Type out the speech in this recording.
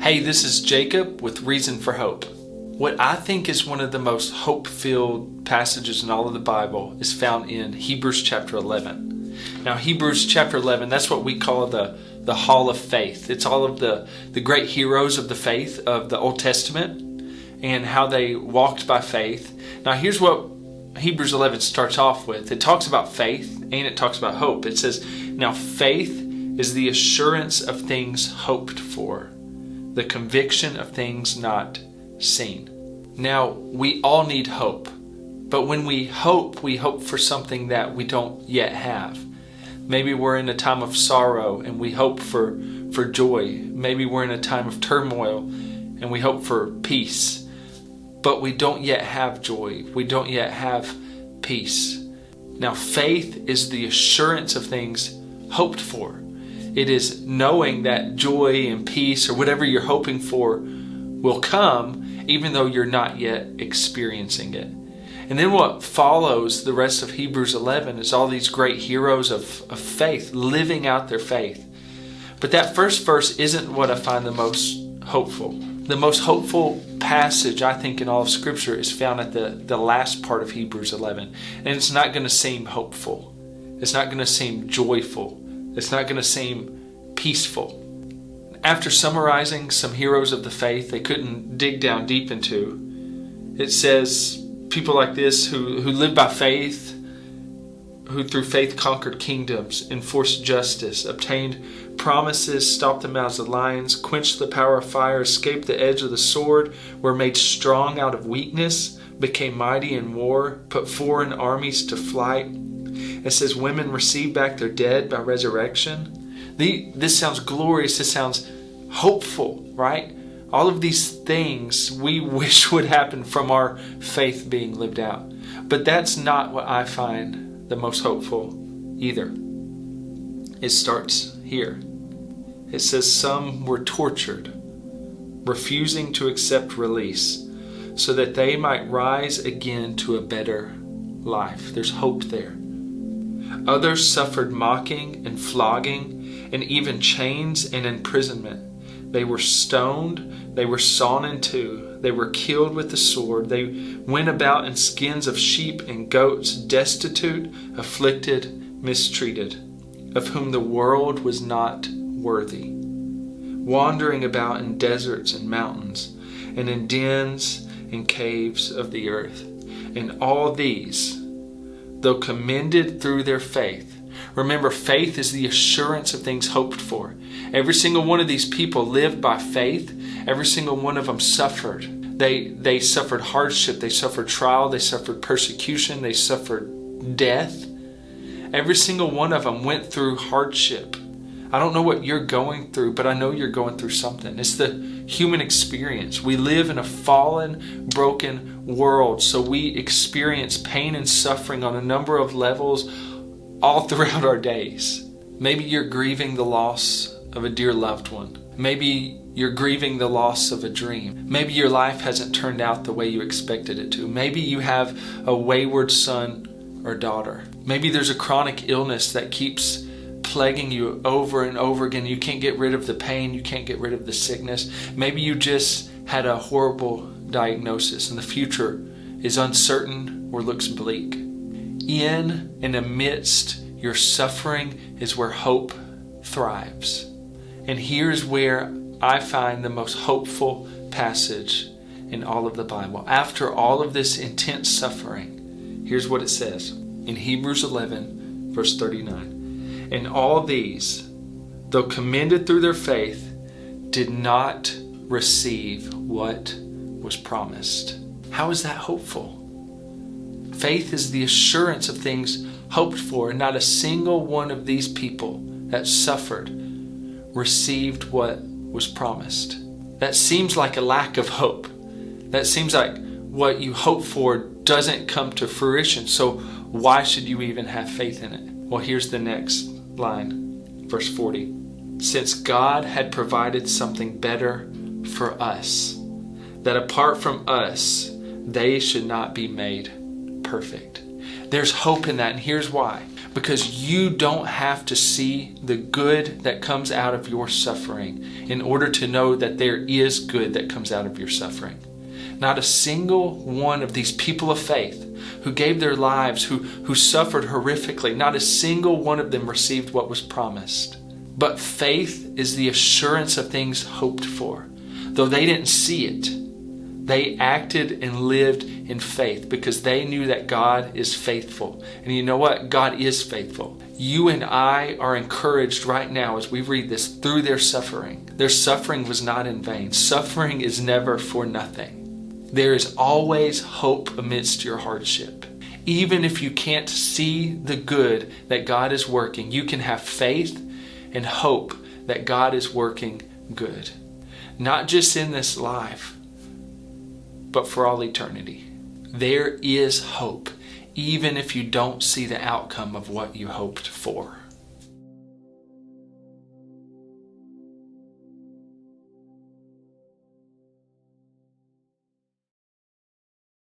Hey, this is Jacob with Reason for Hope. What I think is one of the most hope-filled passages in all of the Bible is found in Hebrews chapter 11. Now, Hebrews chapter 11, that's what we call the Hall of Faith. It's all of the great heroes of the faith of the Old Testament and how they walked by faith. Now, here's what Hebrews 11 starts off with. It talks about faith and it talks about hope. It says, now faith is the assurance of things hoped for, the conviction of things not seen. Now, we all need hope, but when we hope for something that we don't yet have. Maybe we're in a time of sorrow and we hope for joy. Maybe we're in a time of turmoil and we hope for peace, but we don't yet have joy. We don't yet have peace. Now, faith is the assurance of things hoped for. It is knowing that joy and peace or whatever you're hoping for will come even though you're not yet experiencing it. And then what follows the rest of Hebrews 11 is all these great heroes of faith living out their faith. But that first verse isn't what I find the most hopeful. The most hopeful passage I think in all of Scripture is found at the last part of Hebrews 11. And it's not going to seem hopeful. It's not going to seem joyful. It's not going to seem peaceful. After summarizing some heroes of the faith they couldn't dig down deep into, it says people like this who live by faith, who through faith conquered kingdoms, enforced justice, obtained promises, stopped the mouths of lions, quenched the power of fire, escaped the edge of the sword, were made strong out of weakness, became mighty in war, put foreign armies to flight. It says women receive back their dead by resurrection. This sounds glorious. This sounds hopeful, right? All of these things we wish would happen from our faith being lived out. But that's not what I find the most hopeful either. It starts here. It says some were tortured, refusing to accept release, so that they might rise again to a better life. There's hope there. Others suffered mocking and flogging and even chains and imprisonment. They were stoned, they were sawn in two, they were killed with the sword, they went about in skins of sheep and goats, destitute, afflicted, mistreated, of whom the world was not worthy, wandering about in deserts and mountains, and in dens and caves of the earth. And all these, though commended through their faith. Remember, faith is the assurance of things hoped for. Every single one of these people lived by faith. Every single one of them suffered. They suffered hardship. They suffered trial. They suffered persecution. They suffered death. Every single one of them went through hardship. I don't know what you're going through, but I know you're going through something. It's the human experience. We live in a fallen, broken world, so we experience pain and suffering on a number of levels all throughout our days. Maybe you're grieving the loss of a dear loved one. Maybe you're grieving the loss of a dream. Maybe your life hasn't turned out the way you expected it to. Maybe you have a wayward son or daughter. Maybe there's a chronic illness that keeps plaguing you over and over again. You can't get rid of the pain. You can't get rid of the sickness. Maybe you just had a horrible diagnosis and the future is uncertain or looks bleak. In and amidst your suffering is where hope thrives. And here's where I find the most hopeful passage in all of the Bible. After all of this intense suffering, here's what it says in Hebrews 11, verse 39. And all these, though commended through their faith, did not receive what was promised. How is that hopeful? Faith is the assurance of things hoped for, and not a single one of these people that suffered received what was promised. That seems like a lack of hope. That seems like what you hope for doesn't come to fruition. So why should you even have faith in it? Well, here's the next line, verse 40. Since God had provided something better for us, that apart from us, they should not be made perfect. There's hope in that, and here's why. because you don't have to see the good that comes out of your suffering in order to know that there is good that comes out of your suffering. Not a single one of these people of faith who gave their lives, who suffered horrifically, not a single one of them received what was promised. But faith is the assurance of things hoped for. Though they didn't see it, they acted and lived in faith because they knew that God is faithful. And you know what? God is faithful. You and I are encouraged right now as we read this through their suffering. Their suffering was not in vain. Suffering is never for nothing. There is always hope amidst your hardship. Even if you can't see the good that God is working, you can have faith and hope that God is working good. Not just in this life, but for all eternity. There is hope, even if you don't see the outcome of what you hoped for.